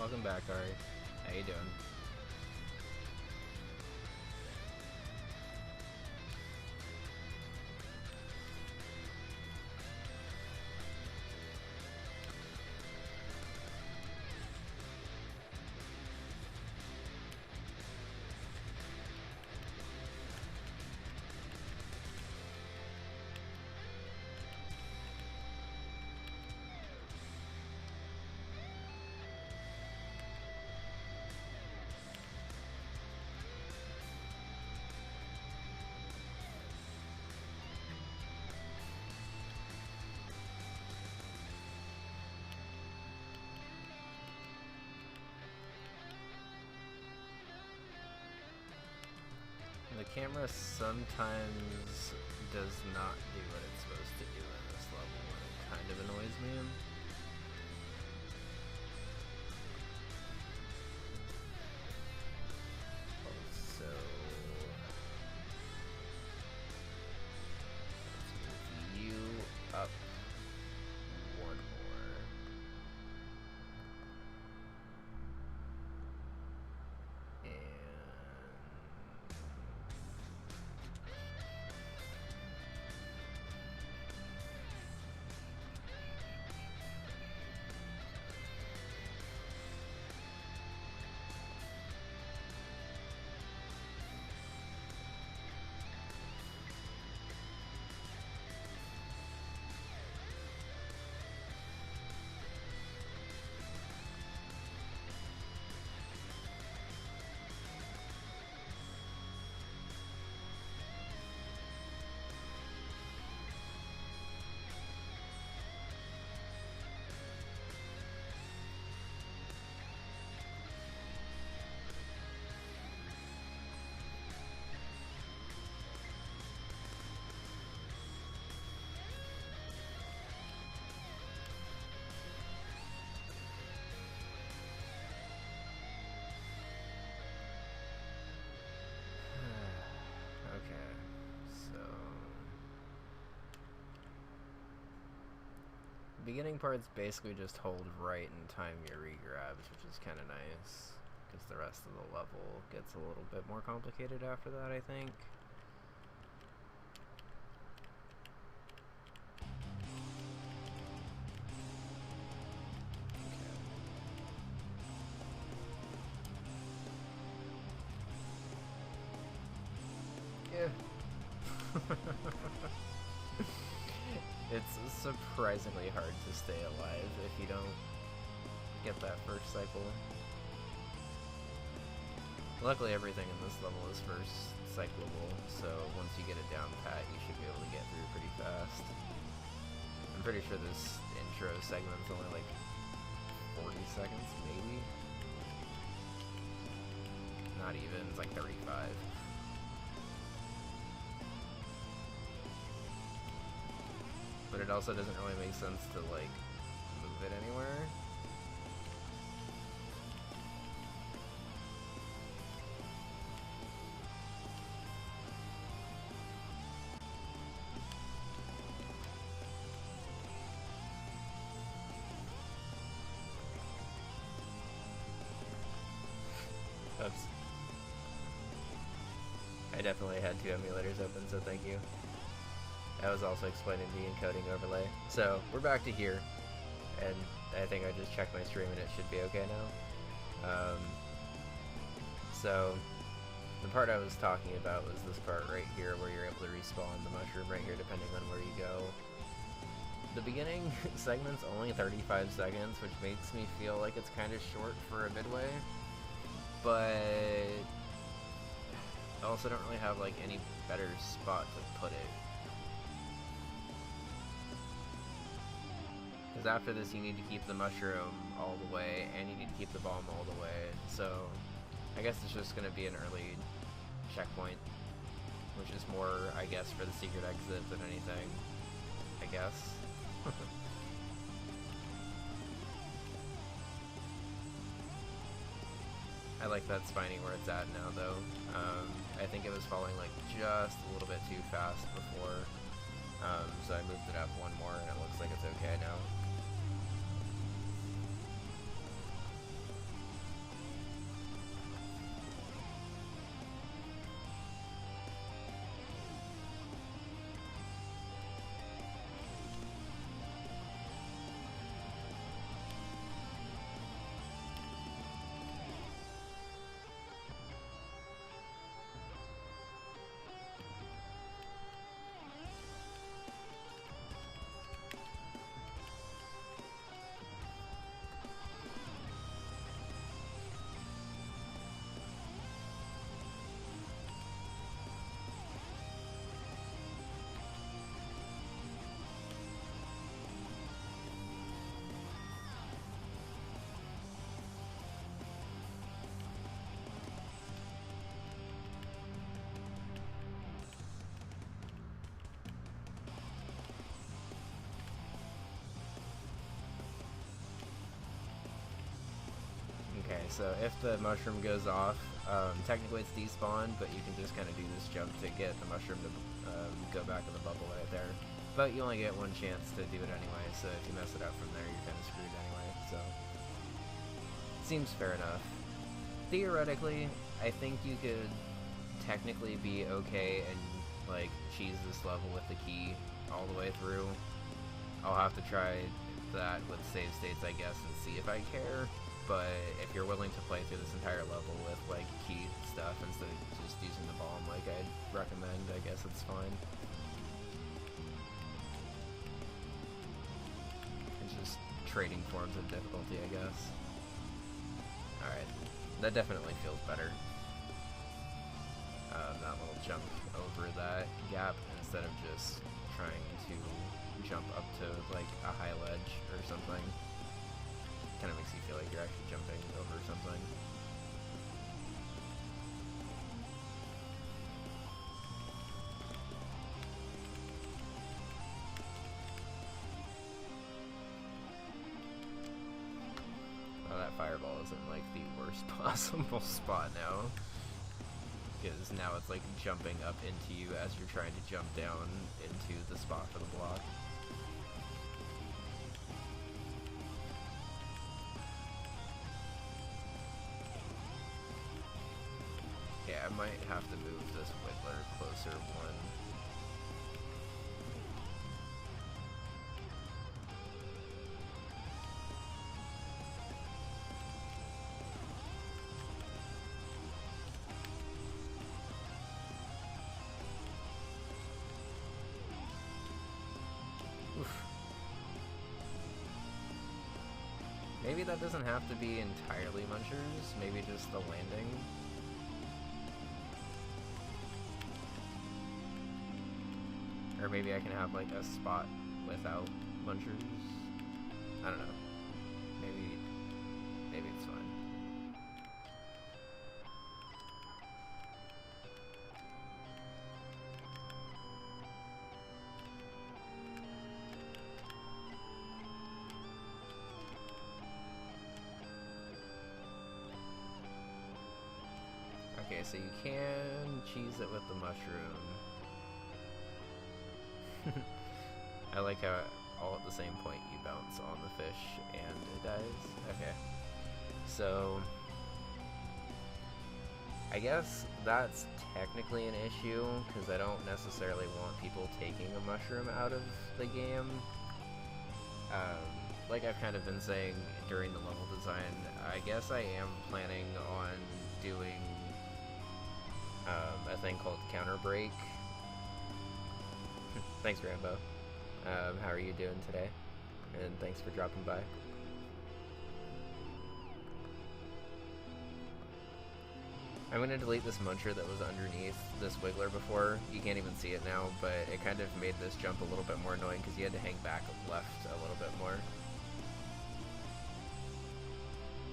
Welcome back, Ari. How you doing? The camera sometimes does not do what it's supposed to do in this level, and it kind of annoys me. Also, let's move you up one more. Beginning part's basically just hold right and time your regrabs, which is kind of nice, because the rest of the level gets a little bit more complicated after that, I think. Okay. Yeah. It's surprisingly hard to stay alive if you don't get that first cycle. Luckily everything in this level is first cyclable, so once you get it down pat, you should be able to get through pretty fast. I'm pretty sure this intro segment's only like 40 seconds, maybe? Not even, it's like 35. But it also doesn't really make sense to, like, move it anywhere. Oops. I definitely had two emulators open, so thank you. I was also explaining the encoding overlay. So, we're back to here, and I think I just checked my stream and it should be okay now. So, the part I was talking about was this part right here where you're able to respawn the mushroom right here depending on where you go. The beginning segment's only 35 seconds, which makes me feel like it's kind of short for a midway, but I also don't really have like any better spot to put it. Because after this you need to keep the mushroom all the way, and you need to keep the bomb all the way, so I guess it's just going to be an early checkpoint, which is more, I guess, for the secret exit than anything, I guess. I like that spiny where it's at now, though. I think it was falling like just a little bit too fast before, so I moved it up one more, and it looks like it's okay now. so if the mushroom goes off, technically it's despawned, but you can just kind of do this jump to get the mushroom to go back in the bubble right there. But you only get one chance to do it anyway, so if you mess it up from there, you're kind of screwed anyway, so... Seems fair enough. Theoretically, I think you could technically be okay and, like, cheese this level with the key all the way through. I'll have to try that with save states, I guess, and see if I care. But if you're willing to play through this entire level with, like, key stuff instead of just using the bomb, like I'd recommend, I guess it's fine. It's just trading forms of difficulty, I guess. Alright, that definitely feels better. That little jump over that gap instead of just trying to jump up to, like, a high ledge or something. Kind of makes you feel like you're actually jumping over something. Oh, that fireball is in, like, the worst possible spot now. Because now it's, like, jumping up into you as you're trying to jump down into the spot for the block. Yeah, I might have to move this Wiggler closer one. Oof. Maybe that doesn't have to be entirely munchers, maybe just the landing. Or maybe I can have, like, a spot without munchers. I don't know. Maybe it's fine. Okay, so you can cheese it with the mushroom. I like how all at the same point you bounce on the fish and it dies. Okay. So I guess that's technically an issue, because I don't necessarily want people taking a mushroom out of the game. Like I've kind of been saying during the level design, I guess I am planning on doing a thing called counter break. Thanks, Rambo. How are you doing today? And thanks for dropping by. I'm going to delete this muncher that was underneath this wiggler before. You can't even see it now, but it kind of made this jump a little bit more annoying because you had to hang back left a little bit more.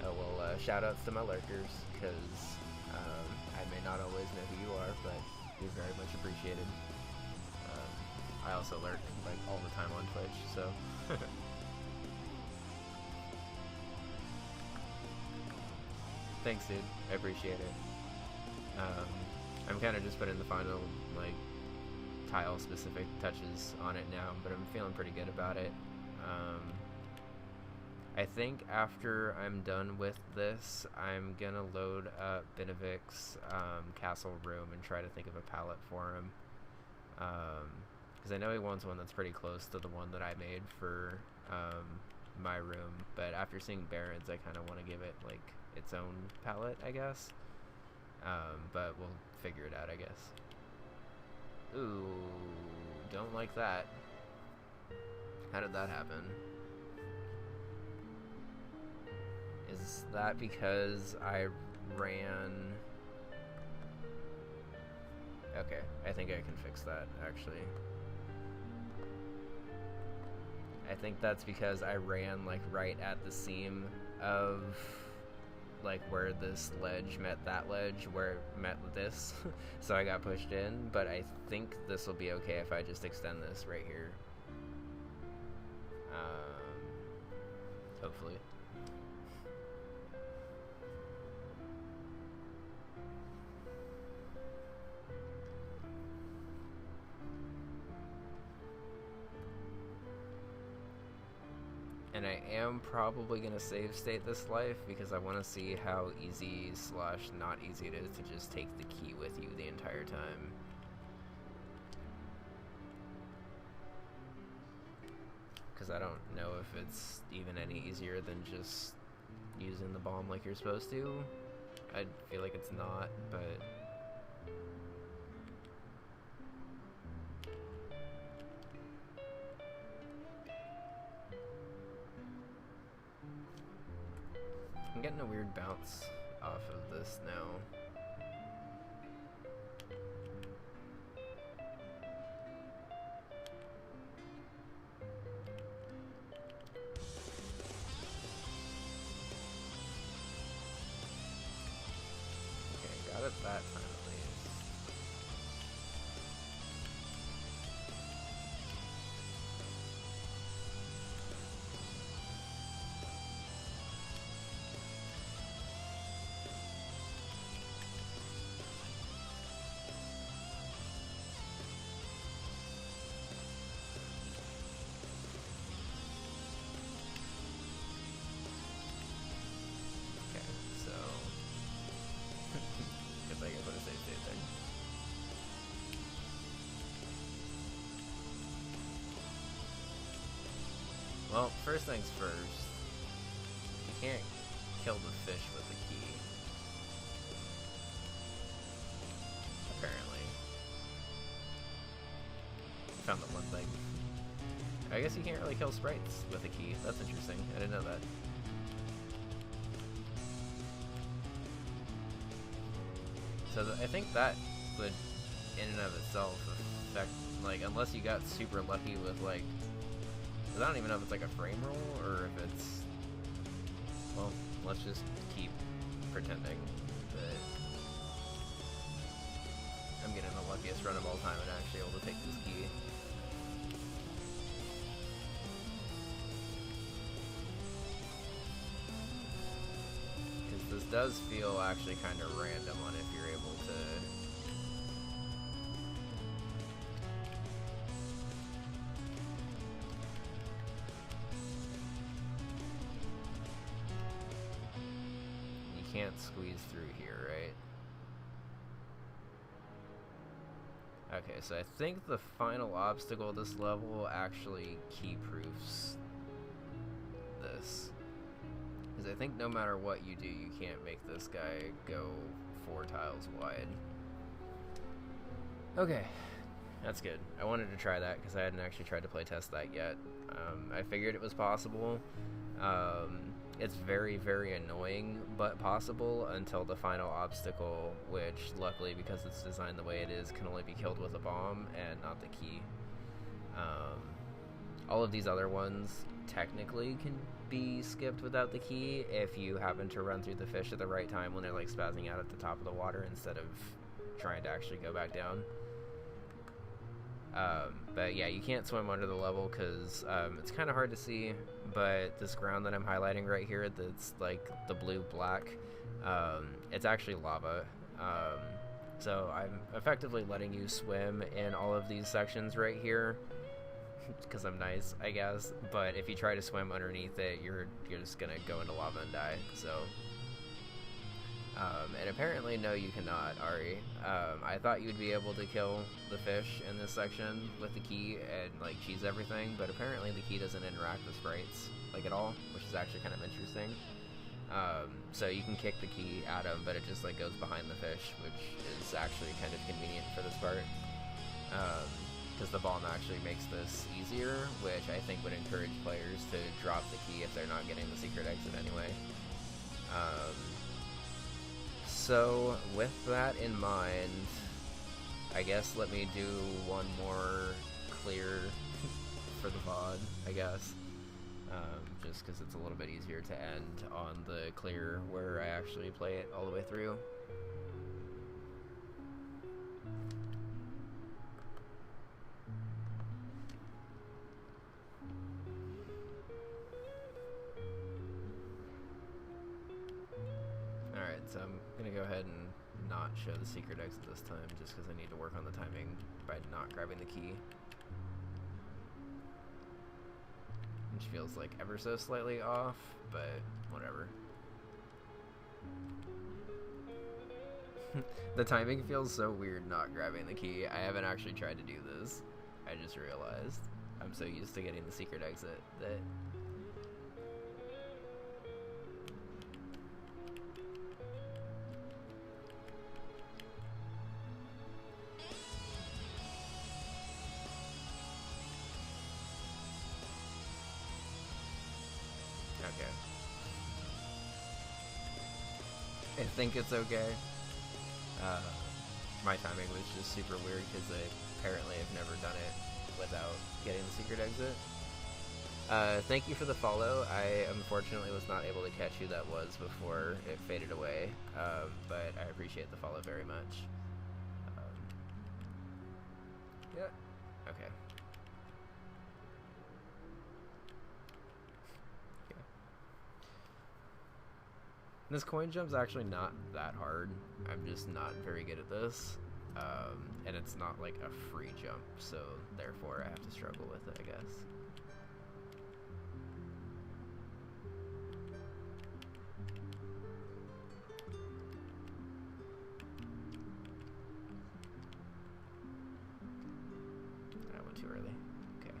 Oh, well, shout-outs to my lurkers, because I may not always know who you are, but you're very much appreciated. I also lurk, like, all the time on Twitch, so... Thanks, dude. I appreciate it. I'm kind of just putting the final, like, tile-specific touches on it now, but I'm feeling pretty good about it. I think after I'm done with this, I'm gonna load up Benevic's castle room and try to think of a palette for him. Because I know he wants one that's pretty close to the one that I made for my room, but after seeing Baron's, I kind of want to give it, like, its own palette, I guess. But we'll figure it out, I guess. Ooh, don't like that. How did that happen? Is that because I ran... Okay, I think I can fix that, actually. I think that's because I ran, like, right at the seam of, like, where this ledge met that ledge, where it met this. So I got pushed in, but I think this will be okay if I just extend this right here. Hopefully. and I am probably going to save state this life because I want to see how easy / not easy it is to just take the key with you the entire time. Because I don't know if it's even any easier than just using the bomb like you're supposed to. I feel like it's not, but... I'm getting a weird bounce off of this now. Okay, got it that time at least. Well, first things first, you can't kill the fish with the key. Apparently. Found the one thing. I guess you can't really kill sprites with a key. That's interesting. I didn't know that. So I think that would, in and of itself, affect, like, unless you got super lucky with, like, I don't even know if it's like a frame rule or if it's, well, let's just keep pretending that I'm getting the luckiest run of all time and actually able to take this key. Because this does feel actually kind of random on if you're able to... Can't squeeze through here, right? Okay, so I think the final obstacle of this level actually key-proofs this. Because I think no matter what you do, you can't make this guy go 4 tiles wide. Okay, that's good. I wanted to try that because I hadn't actually tried to play test that yet. I figured it was possible. It's very, very annoying, but possible until the final obstacle, which, luckily, because it's designed the way it is, can only be killed with a bomb and not the key. All of these other ones technically can be skipped without the key if you happen to run through the fish at the right time when they're, like, spazzing out at the top of the water instead of trying to actually go back down. But yeah, you can't swim under the level because it's kind of hard to see, but this ground that I'm highlighting right here that's like the blue-black, it's actually lava. So I'm effectively letting you swim in all of these sections right here because I'm nice, I guess, but if you try to swim underneath it, you're just gonna go into lava and die, so... and apparently, no, you cannot, Ari. I thought you'd be able to kill the fish in this section with the key and, like, cheese everything, but apparently the key doesn't interact with sprites, like, at all, which is actually kind of interesting. So you can kick the key at him, but it just, like, goes behind the fish, which is actually kind of convenient for this part. Because the bomb actually makes this easier, which I think would encourage players to drop the key if they're not getting the secret exit anyway. So, with that in mind, I guess let me do one more clear for the VOD, I guess. Just because it's a little bit easier to end on the clear where I actually play it all the way through. Alright, so I'm gonna go ahead and not show the secret exit this time, just because I need to work on the timing by not grabbing the key. range feels like ever so slightly off, but whatever. The timing feels so weird not grabbing the key. I haven't actually tried to do this. I just realized. I'm so used to getting the secret exit that... Okay. I think it's okay. My timing was just super weird because I apparently have never done it without getting the secret exit. Thank you for the follow. I unfortunately was not able to catch who that was before it faded away, but I appreciate the follow very much. Yeah. Okay. This coin jump's actually not that hard. I'm just not very good at this. And it's not like a free jump, so therefore I have to struggle with it, I guess. I went too early. Okay.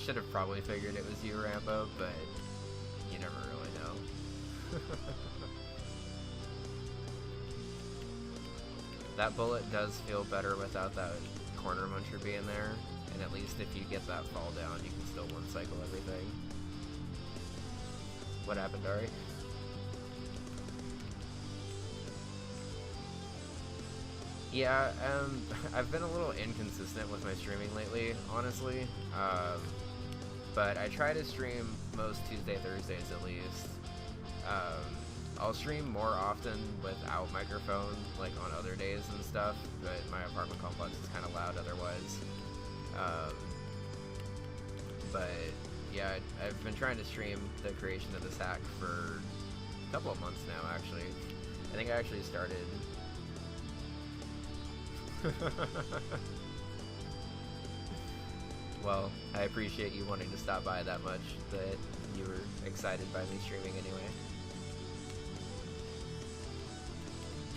Should have probably figured it was you, Rambo, but you never really know. That bullet does feel better without that corner muncher being there, and at least if you get that fall down, you can still one cycle everything. What happened, Ari? Yeah, I've been a little inconsistent with my streaming lately, honestly. But I try to stream most Tuesday, Thursdays at least. I'll stream more often without microphone, like on other days and stuff, but my apartment complex is kind of loud otherwise. But yeah, I've been trying to stream the creation of this hack for a couple of months now, actually. I think I actually started... Well, I appreciate you wanting to stop by that much, that you were excited by me streaming anyway.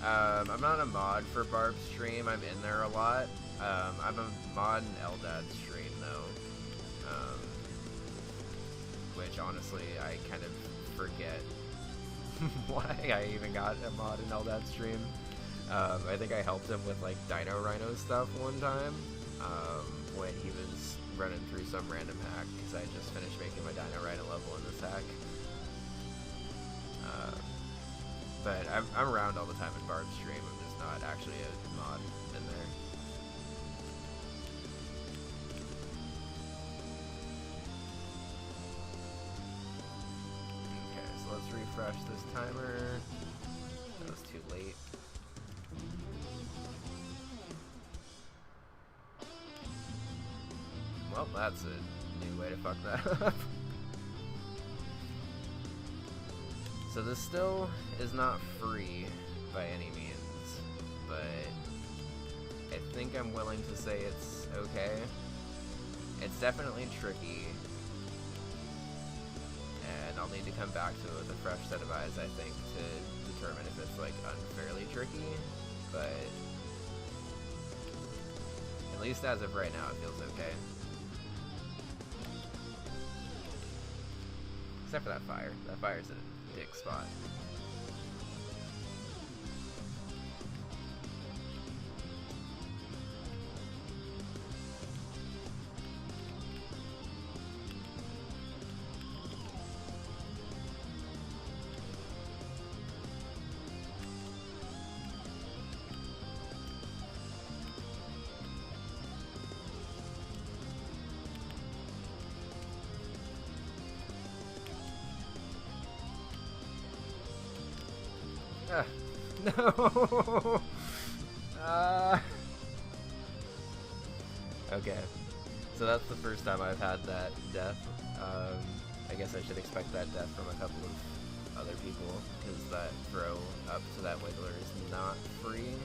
I'm not a mod for Barb's stream, I'm in there a lot. I'm a mod in Eldad's stream though. Which honestly, I kind of forget why I even got a mod in Eldad's stream. I think I helped him with like Dino Rhino stuff one time, when he was running through some random hack, because I just finished making my Dino Rhino level in this hack. But I'm around all the time in Barb's stream, I'm just not actually a mod in there. Okay, so let's refresh this timer. That was too late. Well, that's a new way to fuck that up. So this still is not free by any means, but I think I'm willing to say it's okay. It's definitely tricky, and I'll need to come back to it with a fresh set of eyes, I think, to determine if it's like unfairly tricky, but at least as of right now it feels okay. Except for that fire. That fire's in a dick spot. No! Okay. So that's the first time I've had that death. I guess I should expect that death from a couple of other people, because that throw up to that wiggler is not free.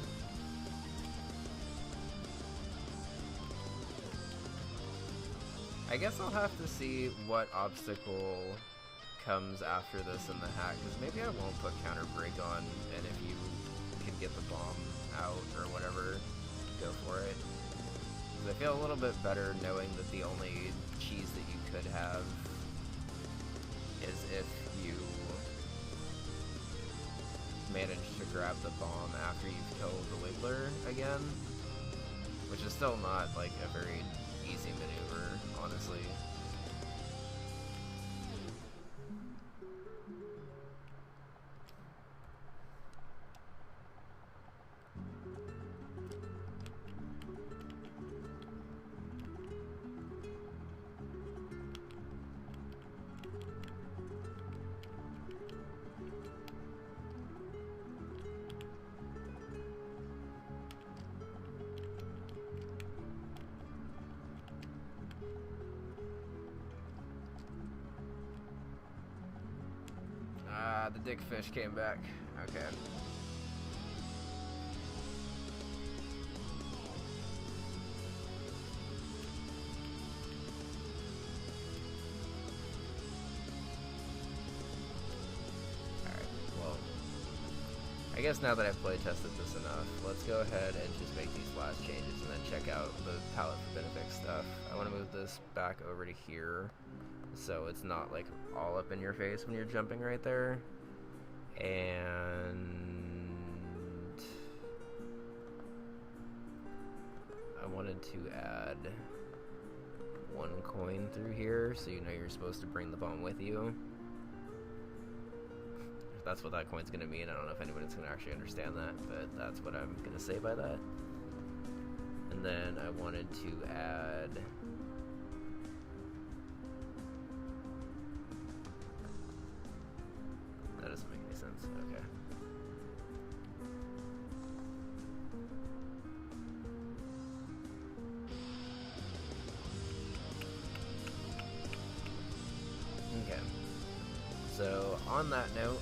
I guess I'll have to see what obstacle comes after this in the hack, because maybe I won't put counter break on, and if you can get the bomb out or whatever, go for it. Because I feel a little bit better knowing that the only cheese that you could have is if you manage to grab the bomb after you've killed the wiggler again, which is still not like a very easy maneuver, honestly. The dick fish came back. Okay. Alright, well, I guess now that I've play tested this enough, let's go ahead and just make these last changes and then check out the palette for Benefix stuff. I want to move this back over to here, so it's not like all up in your face when you're jumping right there. And I wanted to add 1 coin through here so you know you're supposed to bring the bomb with you. If that's what that coin's gonna mean, I don't know if anybody's gonna actually understand that, but that's what I'm gonna say by that. And then I wanted to add that doesn't make any sense. Okay. Okay. So on that note,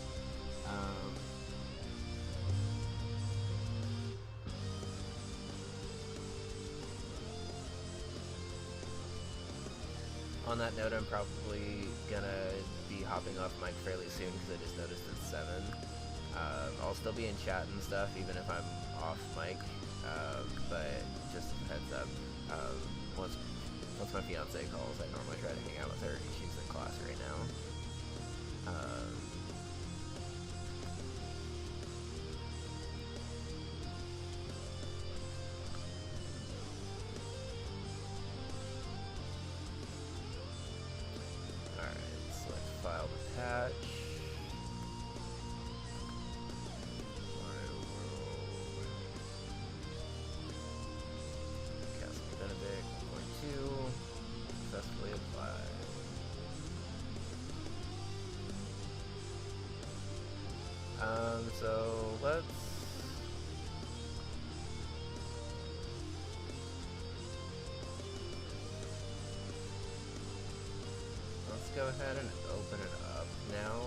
I'm probably gonna be hopping off mic fairly soon because I just noticed it's 7. I'll still be in chat and stuff even if I'm off mic, but just a heads up, once my fiance calls, I normally try to hang out with her. She's in class right now. File the patch. Castle Benedict 1.2 successfully applied. So let's go ahead and open it up now.